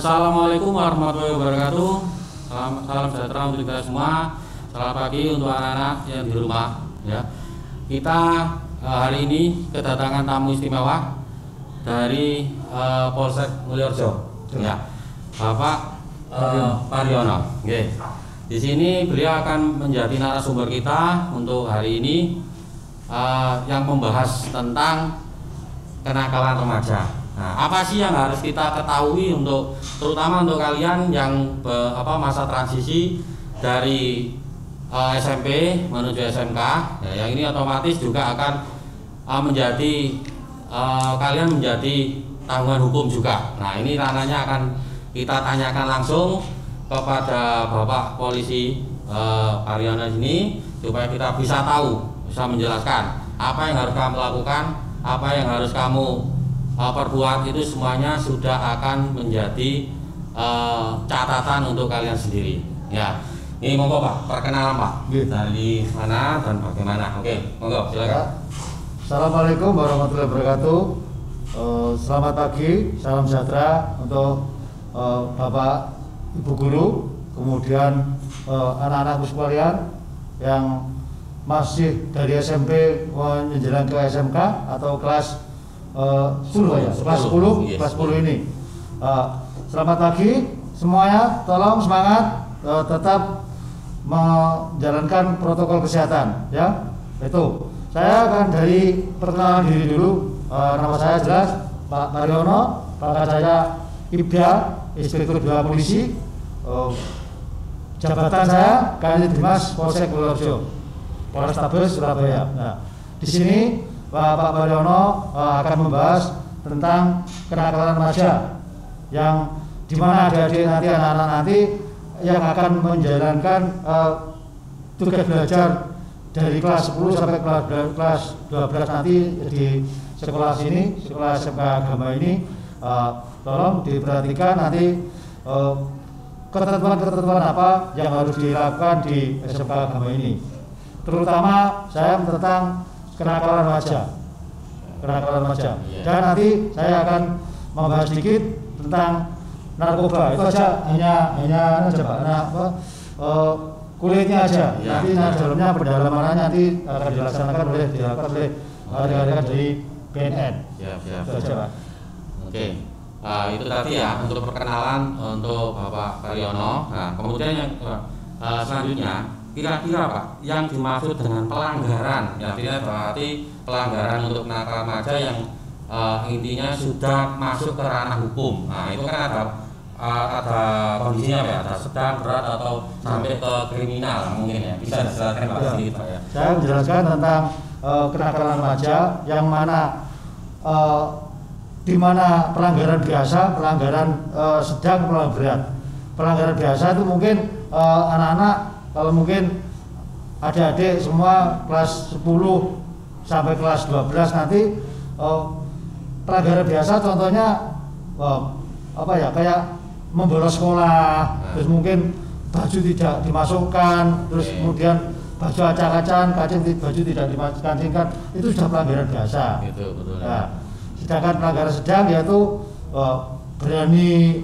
Assalamualaikum warahmatullahi wabarakatuh. Salam sejahtera untuk kita semua. Selamat pagi untuk anak-anak yang di rumah. Ya, kita hari ini kedatangan tamu istimewa dari Polsek Mulyorejo. Ya, Bapak Pariono. Oke. Di sini beliau akan menjadi narasumber kita untuk hari ini yang membahas tentang kenakalan remaja. Nah, apa sih yang harus kita ketahui untuk terutama untuk kalian yang masa transisi dari SMP menuju SMK, ya, yang ini otomatis juga akan menjadi kalian menjadi tanggungan hukum juga. Nah, ini ranahnya akan kita tanyakan langsung kepada Bapak Polisi Pariono ini supaya kita bisa tahu, bisa menjelaskan apa yang harus kamu lakukan, apa yang harus kamu perbuat. Itu semuanya sudah akan menjadi catatan untuk kalian sendiri. Ya, ini monggo Pak, perkenalan Pak. Dari mana dan bagaimana? Oke, monggo silakan. Assalamualaikum warahmatullahi wabarakatuh. Selamat pagi, salam sejahtera untuk Bapak Ibu Guru, kemudian anak-anakku sekalian yang masih dari SMP menjelang ke SMK atau kelas 10 ya, kelas 10, yes. Kelas 10 ini. Selamat pagi semuanya, tolong semangat, tetap menjalankan protokol kesehatan ya. Itu. Saya akan dari perkenalan diri dulu. Nama saya jelas Pak Pariono, pangkat saya Ibda, Inspektur 2 Polisi. Jabatan saya Kanit Dimas Polsek Mulyorejo, Polrestabes Surabaya. Nah, di sini Pak Pariono akan membahas tentang kenakalan remaja yang dimana adik-adik nanti, anak-anak nanti yang akan menjalankan tugas belajar dari kelas 10 sampai kelas 12 nanti di sekolah sini, sekolah SMK Agama ini. Tolong diperhatikan nanti ketentuan-ketentuan apa yang harus dilakukan di SMK Agama ini. Terutama saya tentang kenakalan remaja. Dan nanti saya akan membahas sedikit tentang narkoba. Itu aja, hanya aja Pak. Kulitnya aja. Nanti dalamnya pendalamannya nanti akan dilakukan oleh rekan-rekan dari BNN. Itu aja Pak. Oke. Itu tadi ya untuk perkenalan untuk Bapak Pariono. Nah, kemudian yang selanjutnya, kira-kira Pak, yang dimaksud dengan pelanggaran, ya artinya berarti pelanggaran untuk kenakalan remaja yang intinya sudah masuk ke ranah hukum. Nah, itu kan ada kondisinya ya, ada sedang, berat atau sampai ke kriminal mungkin ya. Bisa dijelaskan Pak sedikit Pak ya. Saya menjelaskan tentang kenakalan remaja yang mana di mana pelanggaran biasa, pelanggaran sedang, pelanggaran berat. Pelanggaran biasa itu mungkin anak-anak, kalau mungkin adik-adik semua kelas 10 sampai kelas 12 nanti pelanggaran biasa contohnya kayak membolos sekolah, terus mungkin baju tidak dimasukkan, terus kemudian baju acak-acakan, baju tidak dimasukkan, itu sudah pelanggaran biasa. Itu betul. Nah, sedangkan pelanggaran sedang yaitu berani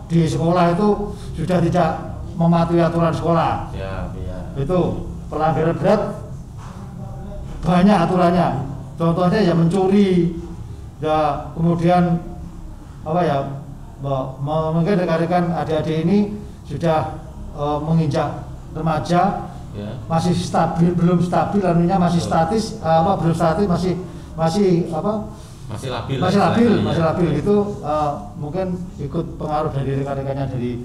di sekolah itu sudah tidak mematuhi aturan sekolah. Ya. Itu pelanggaran berat banyak aturannya. Contohnya ya mencuri, ya kemudian mungkin rekan-rekan adik-adik ini sudah menginjak remaja, ya. Masih stabil, belum stabil, artinya masih statis, belum statis, masih labil itu mungkin ikut pengaruh dari rekan-rekannya dari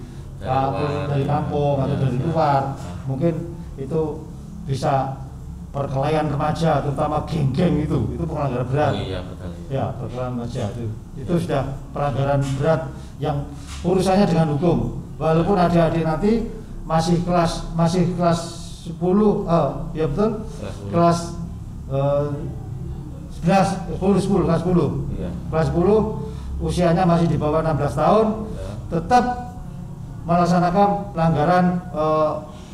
kampung atau dari luar, mungkin itu bisa perkelahian remaja, terutama geng-geng itu pelanggaran berat. Oh, iya, betul. Ya, perkelahian remaja itu sudah pelanggaran berat yang urusannya dengan hukum. Walaupun adik-adik nanti masih kelas 10, ya betul, kelas 10. Iya. Kelas 10 usianya masih di bawah 16 tahun, ya. Tetap melaksanakan pelanggaran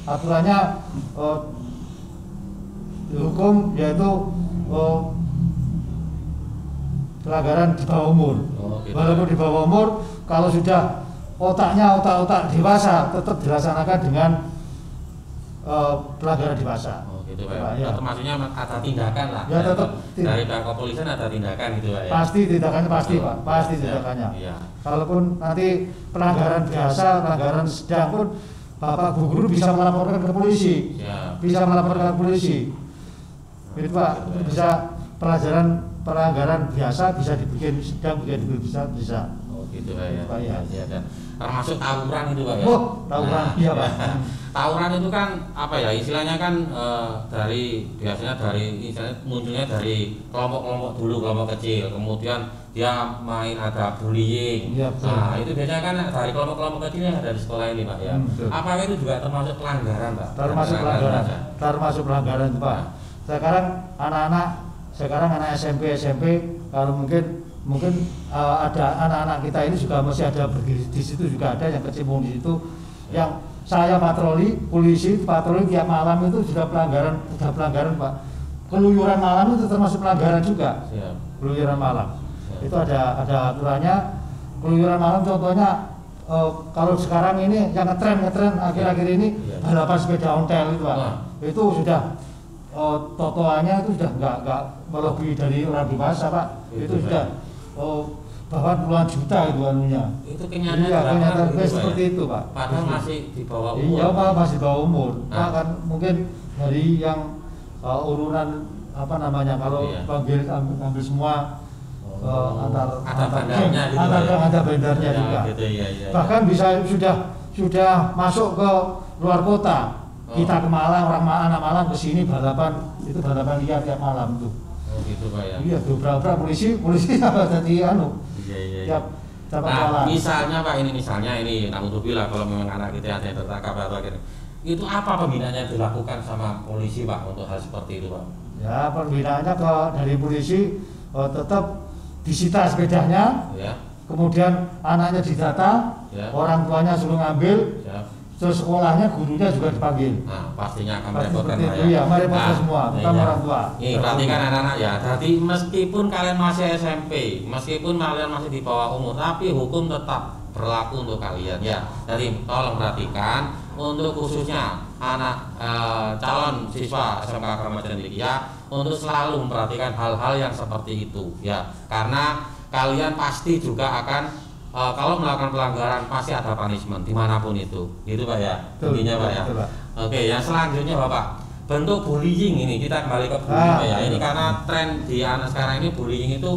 aturannya hukum, yaitu pelanggaran di bawah umur. Gitu. Walaupun di bawah umur, kalau sudah otak dewasa tetap dilaksanakan dengan pelanggaran dewasa. Gitu Pak. Ya. Maksudnya ada tindakan lah. Ya tetap dari pihak kepolisian ada tindakan gitu Pak ya. Pasti tindakannya pasti Pak, pasti tindakannya. Iya. Kalaupun nanti pelanggaran biasa, pelanggaran sedang pun Bapak guru bisa melaporkan ke polisi. Ya. Bisa melaporkan ke polisi. Itu Pak, bisa pelanggaran biasa bisa dibikin sedang, bisa. Oh gitu Pak ya. Pak, ya. Ya, dan termasuk tawuran itu Pak ya. Oh, tawuran iya Pak. Tawuran itu kan apa ya istilahnya kan biasanya munculnya dari kelompok-kelompok dulu, kelompok kecil, kemudian dia main ada bullying. Ya, nah itu biasanya kan dari kelompok-kelompok kecil yang ada di sekolah ini Pak ya. Apakah itu juga termasuk pelanggaran Pak? Termasuk pelanggaran itu Pak. Sekarang anak SMP kalau mungkin ada anak-anak kita ini juga masih ada di situ, juga ada yang kecimpung di situ. Yang saya polisi patroli tiap malam itu sudah pelanggaran Pak. Keluyuran malam itu termasuk pelanggaran juga. Keluyuran malam. Itu ada aturannya. Keluyuran malam contohnya kalau sekarang ini yang ngetren akhir-akhir ini balapan sepeda ontel itu Pak. Itu sudah totoannya itu sudah nggak melebihi dari orang dewasa Pak. Itu sudah bahkan puluhan juta itu anunya. Itu kenyataan seperti itu Pak. Padahal masih di bawah umur. Iya Pak, masih di bawah umur. Pak kan mungkin dari yang urunan apa namanya kalau ambil semua antar bandarnya gitu antar bandarnya ya, juga. Gitu, ya. Bahkan bisa sudah masuk ke luar kota. Kita ke Malang, anak Malang ke sini balapan liar tiap malam tuh. Oh gitu Pak ya. Iya, beberapa polisi apa tadi Iya. Misalnya Pak ini naudzubillah kalau memang anak kita ada yang tertangkap atau akhirnya itu apa pembinaannya dilakukan sama polisi Pak untuk hal seperti itu Pak? Ya pembinaannya dari polisi tetap disita sepedanya, kemudian anaknya didata, orang tuanya suruh ngambil, terus sekolahnya gurunya juga dipanggil. Nah, pastinya akan merepotkan Pak ya. Iya, merepotkan semua, terutama orang tua. Ini perhatikan anak-anak ya. Jadi meskipun kalian masih SMP, meskipun kalian masih di bawah umur, tapi hukum tetap berlaku untuk kalian ya. Jadi tolong perhatikan untuk khususnya anak calon siswa SMK Kramat Jati ya, untuk selalu memperhatikan hal-hal yang seperti itu ya. Karena kalian pasti juga akan kalau melakukan pelanggaran pasti ada punishment dimanapun itu, gitu Pak ya, intinya Pak ya. Oke, yang selanjutnya Bapak, bentuk bullying ini kita kembali ke bullying Pak ya. Ini karena tren di anak sekarang ini bullying itu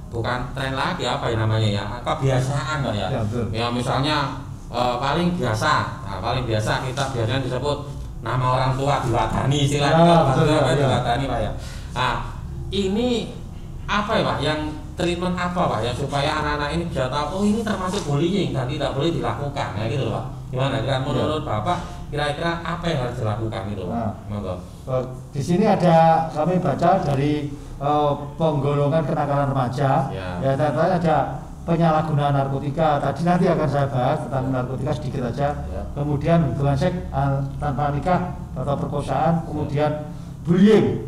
bukan tren lagi apa ya namanya ya, kebiasaan Pak ya. Ya misalnya paling biasa kita biasanya disebut nama orang tua diwadani istilahnya diwadani Pak ya. Nah ini apa ya Pak yang treatment apa Pak ya supaya anak-anak ini bisa tahu ini termasuk bullying dan tidak boleh dilakukan ya gitu Pak. Gimana kan menurut Bapak kira-kira apa yang harus dilakukan itu Pak? Di sini kami baca dari penggolongan kenakalan remaja ya ternyata ada penyalahgunaan narkotika. Nanti akan saya bahas tentang narkotika sedikit aja. Kemudian hubungan seks tanpa nikah atau perkosaan, kemudian bullying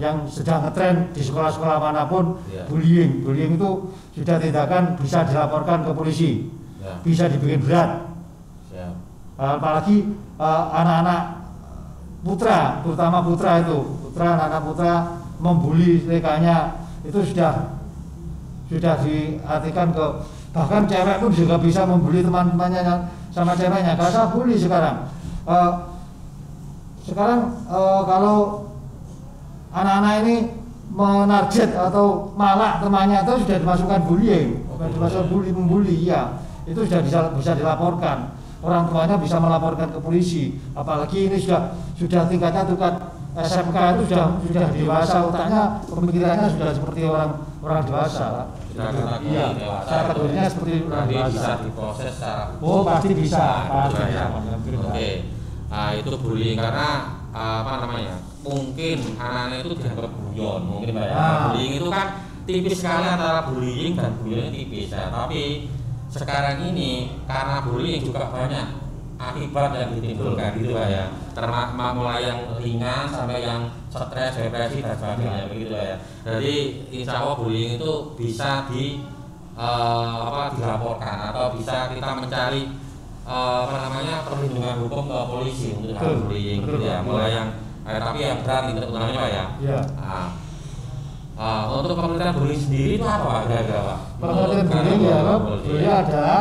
yang sedang ngetren di sekolah-sekolah manapun. Bullying itu sudah tindakan bisa dilaporkan ke polisi, bisa dibikin berat. Apalagi anak-anak putra, terutama anak-anak putra membuli rekannya itu sudah diartikan ke, bahkan cewek pun juga bisa membuli teman-temannya sama ceweknya. Karena bully sekarang kalau anak-anak ini menarget atau malak temannya itu sudah dimasukkan bullying, membuli ya. Itu sudah bisa dilaporkan. Orang tuanya bisa melaporkan ke polisi. Apalagi ini sudah tingkat SMK itu sudah dewasa, otaknya pemikirannya sudah seperti orang dewasa. Iya, kategorinya seperti orang dewasa. Bisa diproses secara pasti bisa. Oke. Nah, itu bullying karena mungkin anak-anak itu dianggap guyon, mungkin Pak ya. Bullying itu kan tipis sekali antara bullying dan guyon tipis ya. Tapi sekarang ini karena bullying juga banyak akibat yang ditimbulkan gitu Pak ya. Mulai yang ringan sampai yang stres, depresi dan sebagainya begitu Pak ya. Jadi insya Allah bullying itu bisa dilaporkan atau bisa kita mencari perlindungan hukum ke polisi untuk hal bullying gitu ya. Mulai yang tapi yang berat itu utamanya Pak ya. Iya. Untuk pengertian bullying sendiri itu apa Pak kira-kira Pak? Pengertian bullying ya bullying adalah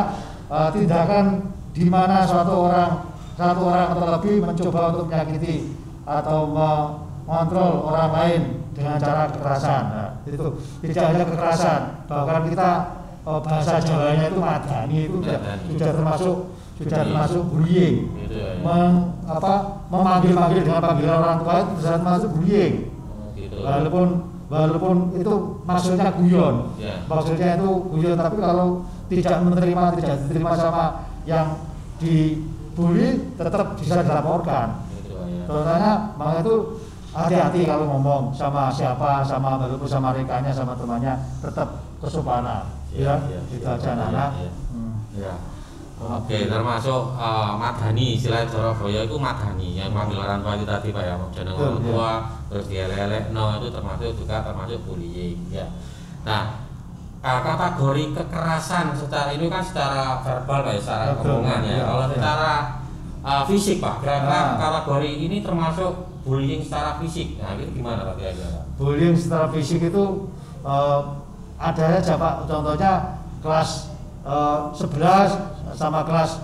tindakan di mana satu orang atau lebih mencoba untuk menyakiti atau mengontrol orang lain dengan cara kekerasan. Nah, itu tidak hanya kekerasan, bahkan kita bahasa Jawanya itu madani itu sudah termasuk bullying. Gitu, ya. Memanggil dengan panggilan orang tua itu sudah termasuk bullying. Gitu. Walaupun itu maksudnya guyon, maksudnya itu guyon, tapi kalau tidak diterima sama yang dibully tetap bisa dilaporkan. Terutama makanya itu hati-hati kalau ngomong sama siapa, walaupun sama rekannya, sama temannya, tetap kesopanan. Ya, itu aja anak-anak. Ya. Oke, termasuk madani, istilah Surabaya itu madani yang panggil orang tua itu tadi Pak ya, jeneng orang tua terus dielek-elekno itu termasuk bullying ya. Nah, kategori kekerasan secara verbal Pak ya, secara omongan ya. Kalau secara fisik Pak, kira-kira kategori ini termasuk bullying secara fisik. Nah, itu gimana Pak kira-kira? Bullying secara fisik itu ada aja Pak, contohnya kelas 11 sama kelas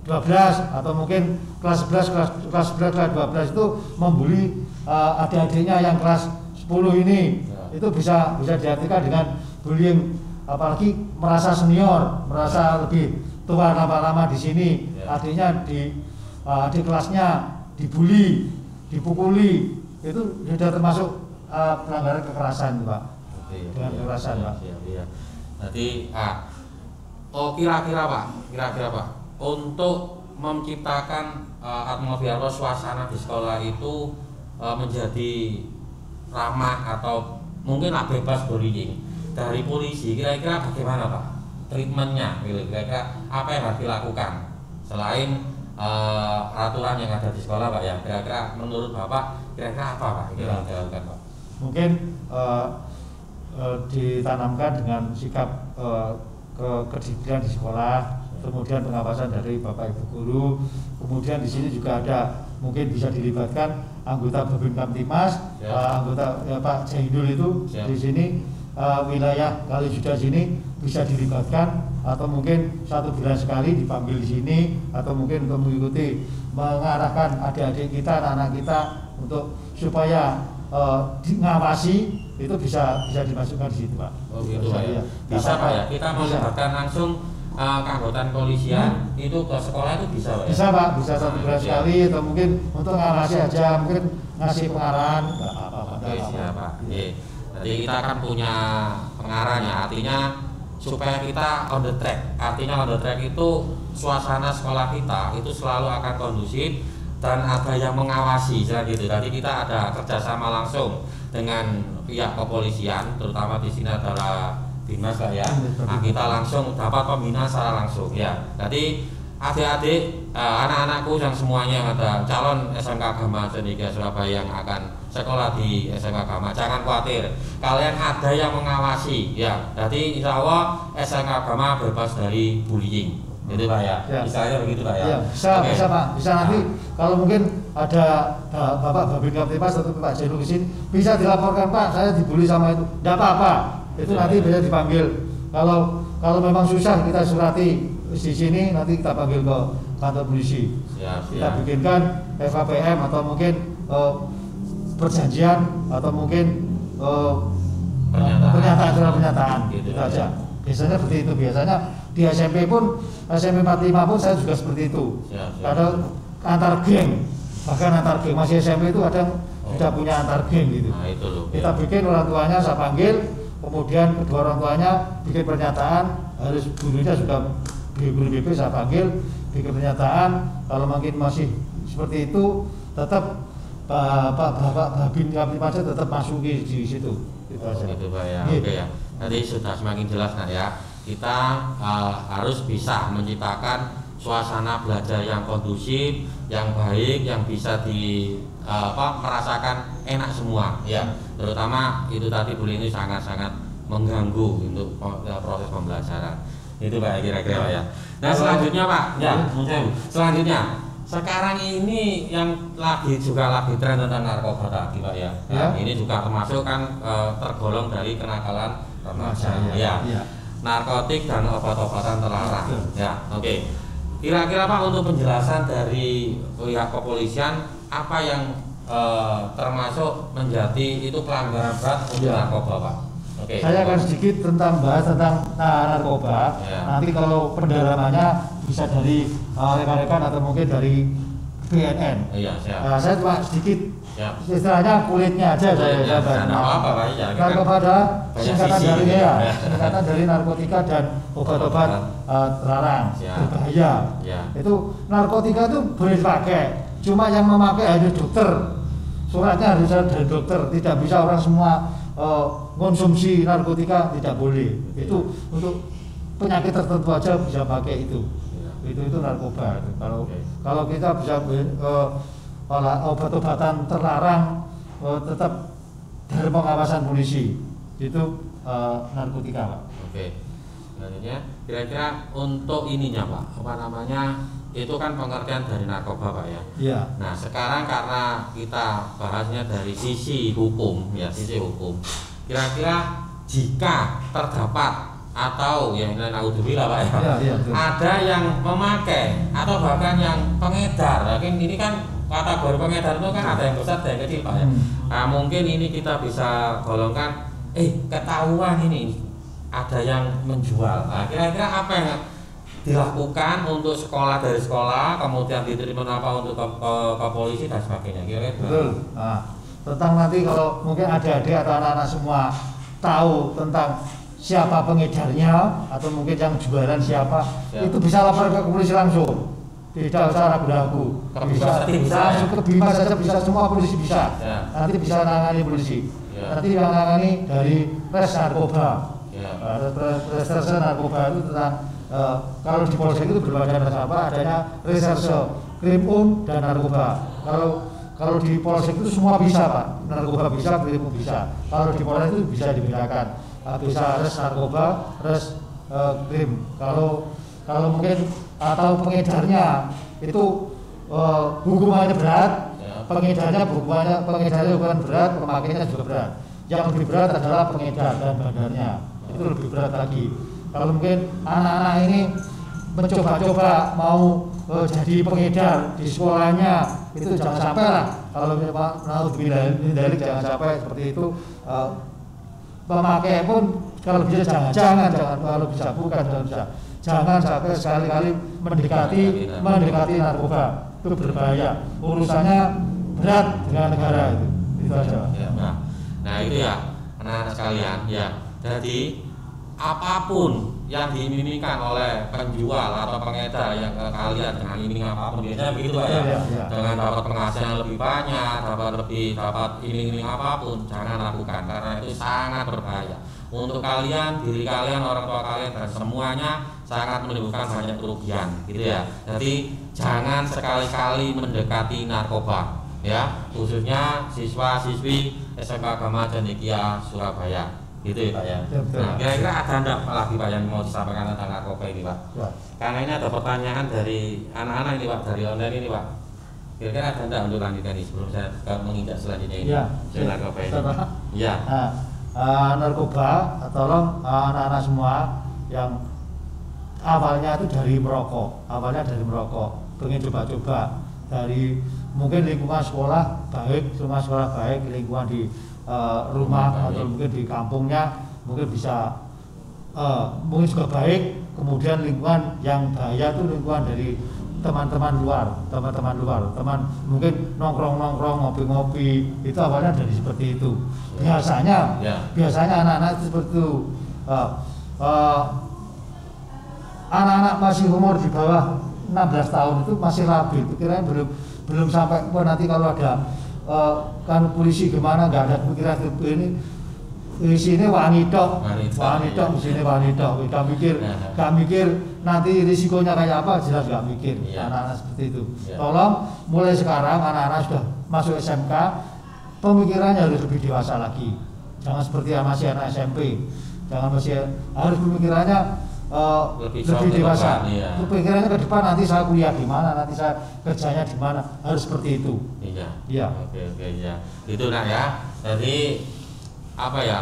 12 atau mungkin kelas 11, kelas 12 itu membuli adik-adiknya yang kelas 10 ini. Itu bisa diartikan dengan bullying, apalagi merasa senior, merasa lebih tua lama-lama di sini, adiknya adik kelasnya dibully, dipukuli, itu sudah termasuk pelanggaran kekerasan Pak. Dengan kekerasan Pak. Jadi kira-kira Pak untuk menciptakan atmosfer atau suasana di sekolah itu menjadi ramah atau mungkinlah bebas bullying dari polisi, kira-kira bagaimana Pak treatmentnya? Kira-kira apa yang harus dilakukan selain aturan yang ada di sekolah Pak ya? Kira-kira menurut Bapak kira-kira apa Pak yang dilakukan Pak? Mungkin ditanamkan dengan sikap kedisiplinan di sekolah, kemudian pengawasan dari Bapak Ibu guru, kemudian di sini juga ada mungkin bisa dilibatkan anggota Babin Kamtimas, anggota Pak Jainul itu di sini wilayah Kalijuda sini bisa dilibatkan, atau mungkin 1 bulan sekali dipanggil di sini, atau mungkin untuk mengikuti mengarahkan adik-adik kita, anak-anak kita untuk supaya ngawasi itu bisa dimasukkan di situ Pak. Oh gitu Pak ya. Bisa Pak ya. Kita melibatkan langsung keanggotaan polisian itu ke sekolah itu bisa Pak ya? Bisa Pak, bisa 1 bulan sekali atau mungkin untuk ngawasi aja, mungkin ngasih pengarahan. Oke siap Pak. Jadi kita kan punya pengarahnya, artinya supaya kita on the track. Artinya on the track itu suasana sekolah kita itu selalu akan kondusif dan ada yang mengawasi gitu. Jadi kita ada kerjasama langsung dengan pihak kepolisian, terutama di sini adalah Dinas Pak ya. Nah, kita langsung dapat pembinaan secara langsung ya. Jadi adik-adik, anak-anakku yang semuanya yang ada calon SMK Agama Cendekia Surabaya yang akan sekolah di SMK Agama, jangan khawatir, kalian ada yang mengawasi ya. Jadi insya Allah SMK Agama bebas dari bullying. Itu Pak ya, misalnya begitu Pak ya. Bisa Pak, bisa nanti kalau mungkin ada Bapak Babin Kamtimas atau Pak Jainul di sini bisa dilaporkan Pak, saya dibully sama itu, tidak apa-apa, itu nanti bisa dipanggil. Kalau memang susah kita surati di sini, nanti kita panggil ke kantor polisi. Kita bikinkan FAPM atau mungkin perjanjian atau mungkin pernyataan gitu aja. Biasanya seperti itu, biasanya di SMP 45 pun saya juga seperti itu. Kadang antar geng, bahkan antar geng, masih SMP itu kadang sudah punya antar geng gitu. Nah, itu loh, kita bikin orang tuanya, saya panggil, kemudian kedua orang tuanya bikin pernyataan, harus gurunya juga guru BP saya panggil, bikin pernyataan. Kalau makin masih seperti itu, tetap Bapak Babin Kamtimas tetap masuki di situ. Itu aja. Gitu Pak ya. Oke ya. Tadi sudah semakin jelas nah ya. Kita harus bisa menciptakan suasana belajar yang kondusif, yang baik, yang bisa merasakan enak semua ya. Terutama itu tadi bullying ini sangat-sangat mengganggu untuk proses pembelajaran. Itu Pak kira-kira Pak ya. Nah selanjutnya Pak, selanjutnya sekarang ini yang lagi tren tentang narkoba tadi Pak ya. Nah, ini juga termasuk kan tergolong dari kenakalan remaja ya. Narkotik dan obat-obatan terlarang. Ya, oke. Kira-kira Pak untuk penjelasan dari pihak kepolisian apa yang termasuk menjadi itu pelanggaran berat untuk narkoba Pak? Oke. Saya akan sedikit bahas tentang narkoba. Nanti kalau pendalamannya bisa dari rekan-rekan atau mungkin dari BNN. Saya cuma sedikit istilahnya kulitnya aja saya bahas. Narkoba ada singkatan dari narkotika dan obat-obat terlarang berbahaya. Itu narkotika itu boleh dipakai, cuma yang memakai harus dokter. Suratnya harus dari dokter, tidak bisa orang semua konsumsi narkotika, tidak boleh. Itu untuk penyakit tertentu aja bisa pakai itu. Itu narkoba. Kalau kita bisa obat-obatan terlarang tetap dari pengawasan polisi. Itu narkotika Pak. Oke. Selanjutnya kira-kira untuk ininya Pak, itu kan pengertian dari narkoba Pak ya. Iya. Nah sekarang karena kita bahasnya dari sisi hukum ya, sisi hukum. Kira-kira jika terdapat atau yang naudzubillah Pak ya, ada yang memakai atau bahkan yang pengedar, mungkin ini kan kategori pengedar itu kan ada yang besar ada yang kecil Pak ya. Nah mungkin ini kita bisa golongkan, ketahuan ini ada yang menjual. Nah kira-kira apa yang dilakukan untuk dari sekolah, kemudian diterima apa untuk ke polisi dan sebagainya. Kira-kira. Betul. Nah, tentang nanti kalau mungkin adik-adik atau anak-anak semua tahu tentang siapa pengedarnya atau mungkin yang jualan siapa, itu bisa lapor ke polisi langsung. Tidak usah ragu-ragu. Bisa langsung ke BIMA saja, bisa semua polisi bisa. Nanti bisa menangani polisi. Nanti yang menangani dari res narkoba. Reserse narkoba itu tentang kalau di polsek itu berbagai macam adanya reserse krim dan narkoba. Kalau di polsek itu semua bisa Pak, narkoba bisa, krim bisa. Kalau di polsek itu bisa dibedakan, bisa res narkoba, res krim. Kalau mungkin atau pengedarnya itu hukumannya berat, pengedarnya bukan berat, pemakainya juga berat. Yang lebih berat adalah pengedar dan bandarnya, itu lebih berat lagi. Kalau mungkin anak-anak ini mencoba-coba mau jadi pengedar di sekolahnya, itu jangan sampai lah. Kalau Pak naudzubillah jangan sampai seperti itu. Pemakai pun kalau bisa jangan kalau bisa bukan jangan sampai sekali-kali mendekati narkoba, itu berbahaya. Urusannya berat dengan negara itu aja. Nah itu ya anak-anak sekalian ya. Jadi apapun yang diiming-imingkan oleh penjual atau pengedar yang ke kalian dengan iming apapun, biasanya begitu Pak ya. Dengan dapat penghasilan lebih banyak, dapat iming-iming apapun, jangan lakukan karena itu sangat berbahaya untuk kalian, diri kalian, orang tua kalian dan semuanya sangat menimbulkan banyak kerugian gitu ya. Jadi jangan sekali-kali mendekati narkoba ya, khususnya siswa-siswi SMK Agama Cendekia Surabaya. Gitu ya Pak ya. Nah, kira-kira ada enggak lagi Pak yang mau disampaikan tentang narkoba ini Pak? Karena ini ada pertanyaan dari anak-anak ini Pak, dari online ini Pak. Kira-kira ada enggak untuk lanjutkan ini sebelum saya menginjak selanjutnya ini? Narkoba ini. Iya. Narkoba, tolong anak-anak semua yang awalnya itu dari merokok, pengen coba-coba dari mungkin lingkungan sekolah baik, lingkungan di rumah atau mungkin di kampungnya mungkin bisa mungkin juga baik. Kemudian lingkungan yang bahaya itu lingkungan dari teman-teman luar, teman mungkin nongkrong ngopi-ngopi, itu awalnya dari seperti itu. Biasanya anak-anak itu seperti itu. Anak-anak masih umur di bawah 16 tahun itu masih labil, pikirannya belum sampai nanti kalau ada kan polisi gimana, nggak ada pikiran ini. Isine wangi tok, Wangi isine wangi tok. Gak mikir nanti risikonya kayak apa, jelas gak mikir. Iya. Anak-anak seperti itu. Iya. Tolong mulai sekarang anak-anak sudah masuk SMK, pemikirannya harus lebih dewasa lagi. Jangan seperti masih anak SMP. Jangan masih harus pemikirannya lebih dewasa. Iya. Pemikirannya ke depan, nanti saya kuliah di mana, nanti saya kerjanya di mana, harus seperti itu. Iya. Iya. Oke ya. Itu nak ya. Jadi apa ya?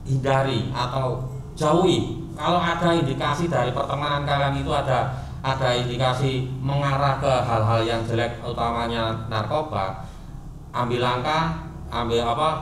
Hindari atau jauhi kalau ada indikasi dari pertemanan kalian itu ada indikasi mengarah ke hal-hal yang jelek, utamanya narkoba, ambil langkah,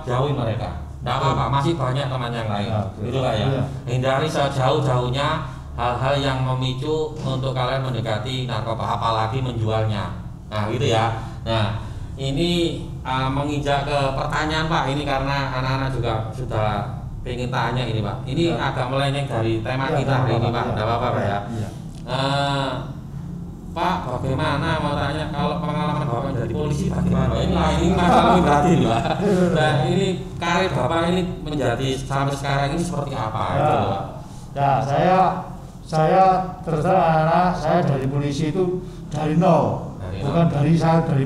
jauhi mereka. Tidak apa-apa, masih banyak teman yang lain. Gitu lah ya. Hindari sejauh-jauhnya hal-hal yang memicu untuk kalian mendekati narkoba, apalagi menjualnya. Nah, gitu ya. Nah, ini menginjak ke pertanyaan Pak. Ini karena anak-anak juga sudah pengen tanya ini Pak. Ini agak melenceng dari tema kita hari ini Pak. Tidak apa-apa Pak ya. Pak, bagaimana mau tanya kalau pengalaman Bapak menjadi polisi bagaimana? Ini masalah pribadi nih Pak. Dan ini karir Bapak ini menjadi sampai sekarang ini seperti apa? Ya, saya terus terang anak saya dari polisi itu dari nol. Bukan dari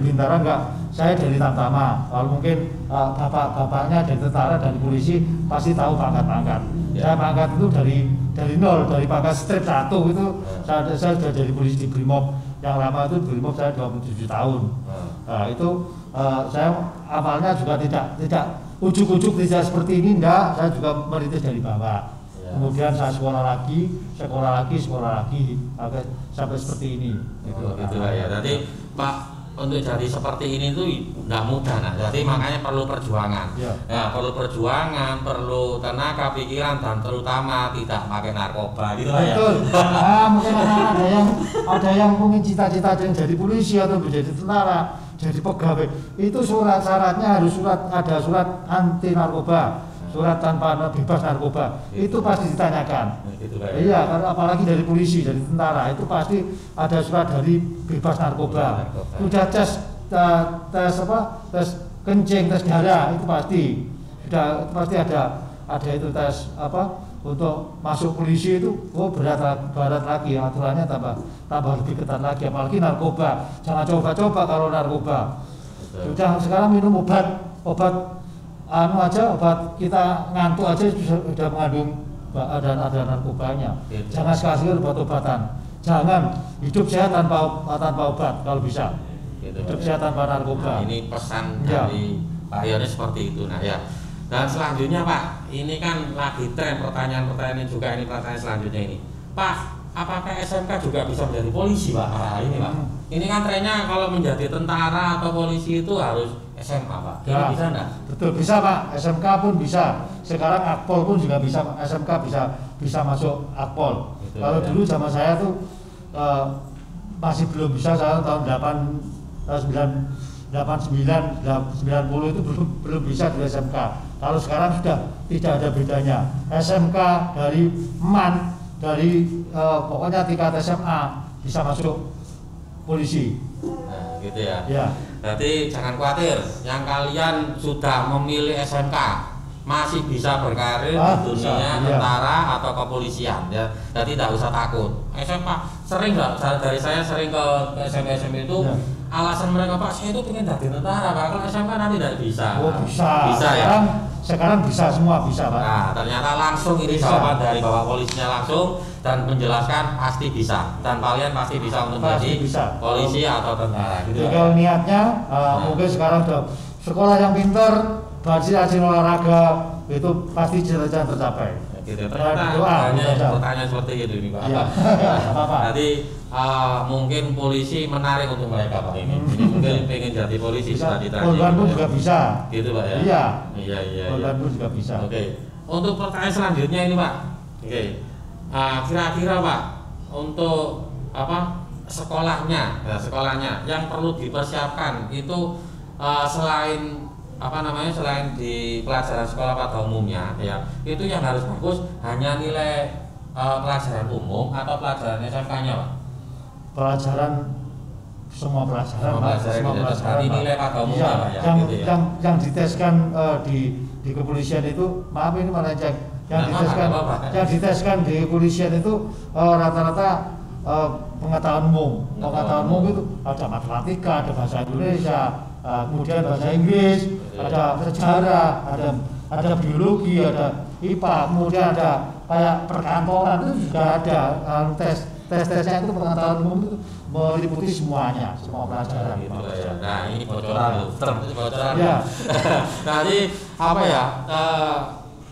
Bintara, enggak. Saya dari Tamtama. Kalau mungkin bapaknya dari tentara, dari polisi pasti tahu pangkat-pangkat. Saya pangkat itu dari nol, dari pangkat strip 1 itu saya sudah jadi polisi di Brimob. Yang lama itu Brimob saya 27 tahun. Nah, itu saya awalnya juga tidak ujuk-ujuk tidak seperti ini, enggak. Saya juga merintis dari bawah. Kemudian saya sekolah lagi, sampai seperti ini. Gitu lah ya. Jadi Pak, untuk jadi seperti ini tuh nggak mudah, nah. Jadi makanya perlu perjuangan. Ya, perlu perjuangan, perlu tenaga pikiran, dan terutama tidak pakai narkoba, gitu lah ya. Betul. Mungkin ada yang mungkin cita-cita jadi polisi atau menjadi tentara, jadi pegawai. Itu syaratnya harus ada surat anti narkoba. Surat tanpa bebas narkoba itu pasti ditanyakan. Iya, apalagi dari polisi, dari tentara itu pasti ada surat dari bebas narkoba. Sudah tes kencing, tes darah itu pasti ada itu tes untuk masuk polisi itu berat lagi, aturannya tambah lebih ketat lagi, apalagi narkoba. Jangan coba-coba kalau narkoba. Sudah sekarang minum obat obat kita ngantuk aja sudah mengandung ada narkobanya. Jangan sekali obat-obatan. Jangan hidup sehat tanpa obat kalau bisa. Hidup sehat tanpa narkoba. Nah, ini pesan dari Pak Yones seperti itu. Nah ya. Dan selanjutnya Pak, ini kan lagi tren pertanyaan juga ini pertanyaan selanjutnya ini. Pak, apakah SMK juga bisa menjadi polisi Pak? Nah, ini Pak. Ini kan trennya kalau menjadi tentara atau polisi itu harus SMK Pak. Ini bisa enggak? Betul, bisa Pak. SMK pun bisa. Sekarang Akpol pun juga bisa. SMK bisa masuk Akpol. Kalau dulu zaman saya tuh masih belum bisa. Saya tahun 89 90 itu belum bisa di SMK. Kalau sekarang sudah tidak ada bedanya. SMK dari MAN, dari pokoknya tingkat SMA bisa masuk polisi. Nah, gitu ya. Ya. Berarti jangan khawatir, yang kalian sudah memilih SMK masih bisa berkarir di dunia tentara atau kepolisian ya. Jadi tidak usah takut. SMK sering nggak dari saya sering ke SMP itu alasan mereka Pak, saya itu pengen jadi tentara Pak, kalau SMK nanti tidak bisa. Oh bisa ya. Sekarang bisa semua bisa Pak. Nah ternyata langsung ini jawaban dari Bapak polisinya langsung dan menjelaskan pasti bisa, dan kalian pasti bisa untuk menjadi polisi atau tentara. Gitu kalau niatnya mungkin sekarang udah sekolah yang pintar, rajin olahraga, itu pasti cita-cita tercapai. Gitu. Ternyata banyak pertanyaan seperti itu ini Pak. Ya. Jadi mungkin polisi menarik untuk mereka Pak ini. Ini mungkin pengen jadi polisi cita-cita. Korban pun juga bisa. Gitu Pak ya. Iya. Korban pun juga bisa. Oke. Untuk pertanyaan selanjutnya ini Pak. Oke. Kira-kira Pak untuk sekolahnya yang perlu dipersiapkan itu selain selain di pelajaran sekolah pada umumnya ya, itu yang harus bagus hanya nilai pelajaran umum atau pelajaran SMK-nya Pak? Semua pelajaran nilai pada umumnya Pak ya, yang diteskan di di kepolisian itu, maaf ini melenceng, yang Nah, diteskan di kepolisian itu rata-rata pengetahuan umum. Pengetahuan umum itu ada matematika, ada bahasa Indonesia, kemudian bahasa Inggris, ada sejarah, ada biologi, ada IPA, kemudian ada kayak perkantoran, itu juga ada tesnya itu pengetahuan umum itu meliputi semuanya, semua pelajaran. Gitu ya. Nah ini bocoran loh, bocoran. Ya. Nanti apa ya?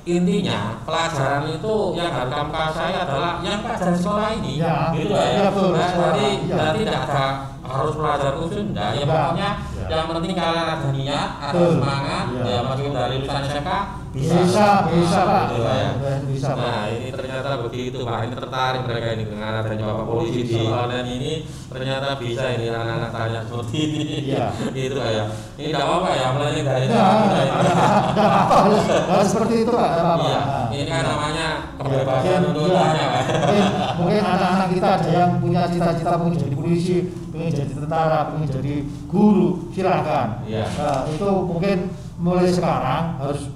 Intinya pelajaran itu yang harus kamu kasih adalah yang pelajaran sekolah ini, Ya. gitu ya. Ya, betul. Jadi Ya. tidak ada harus belajar khusus, enggak. Ya pokoknya yang penting kalian ada niat, ada Betul. semangat, Ya. ya meskipun dari lulusan SMK Bisa Pak. gitu ya. Bisa Pak. Nah ini ternyata begitu Pak, ini tertarik mereka ini dengan adanya Bapak Polisi di online ini, ternyata bisa ini anak-anak tanya seperti ini. Iya. Gitu Pak ya. Ini tidak apa-apa ya, mulai dari Harus seperti itu Pak. Iya, ini kan namanya kebebasan untuk Ya, tanya Pak. mungkin anak-anak kita ada yang punya cita-cita pengen jadi polisi, pengen jadi tentara, pengen jadi guru, silakan. Iya. Itu mungkin mulai sekarang harus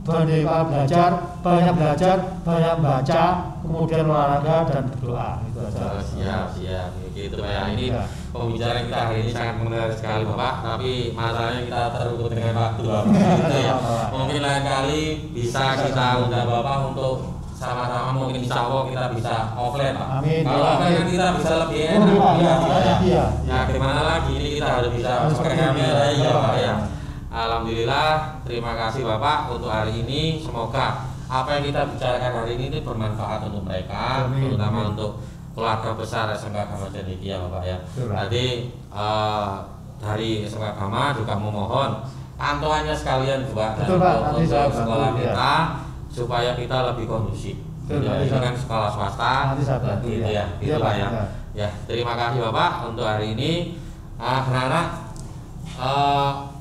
banyak belajar, banyak baca, kemudian olahraga dan berdoa. Itu aja. Siap, gitu Pak ya. Ini Ya. pembicaraan kita hari ini sangat menarik sekali Bapak, tapi masalahnya kita terukur dengan waktu Bapak. Gitu ya. Mungkin lain kali bisa kita undang Bapak untuk sama-sama, mungkin insya Allah kita bisa offline Pak. Amin. Kalau Ya, offline kan amin. kita bisa lebih Oh, enak. iya, iya. Ya gimana lagi, ini kita harus bisa Harus pakai seperti ini. kamera ya Pak ya. Ya. Alhamdulillah, terima kasih Bapak untuk hari ini. Semoga apa yang kita bicarakan hari ini bermanfaat untuk mereka, Amin. terutama untuk keluarga besar SMK Gama Cendekia Bapak ya. Betul. Jadi dari SMK Gama juga memohon pantauannya sekalian juga Betul, Pak. Nanti untuk saya sekolah bantu, ya. kita supaya kita lebih kondusif. Betul, Ya, nanti ini saya- kan sekolah swasta, nanti saya bantu, gitu ya. ya, gitu Iya, Pak Pak, ya. ya. Ya, terima kasih Bapak untuk hari ini. Anak-anak,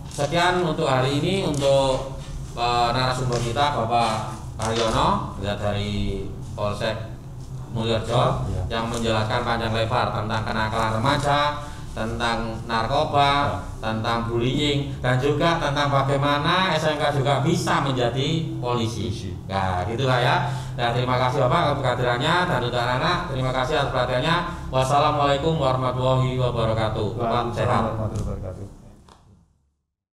sekian untuk hari ini untuk narasumber kita Bapak Haryono ya, dari Polsek Mulyorejo Ya. yang menjelaskan panjang lebar tentang kenakalan remaja, tentang narkoba, tentang bullying, dan juga tentang bagaimana SMK juga bisa menjadi polisi. Nah, gitulah ya. Nah, terima kasih Bapak atas kehadirannya, dan untuk anak-anak terima kasih atas perhatiannya. Wassalamualaikum warahmatullahi wabarakatuh. Bapak sehat. Warahmatullahi wabarakatuh.